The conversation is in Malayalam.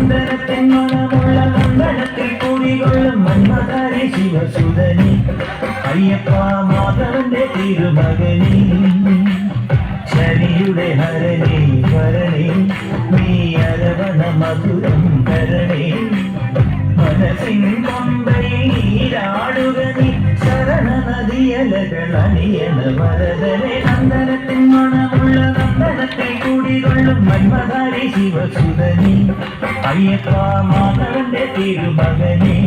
നന്ദനത്തിൻ മണമുള്ള നന്ദനത്തിൽ കുടികൊള്ളും മന്മഥാരി ശിവസുതനി അയ്യപ്പ മാധവന്റെ തിരുമകനി ശനിയുടെ ഹരണി വരണി നീ അരവണ മധുരം കരണി മനസ്സിൻ കൊമ്പയിൽ നീരാടുക നീ ശരണ നദിയലകൾ അണിയണ വരദനെ നന്ദനത്തിൻ മണമുള്ള നന്ദനത്തിൽ കൂടികൊള്ളും മന്മഥാരി ശിവസുതനി അയ്യപ്പ മാധവന്റെ തിരുമകനേ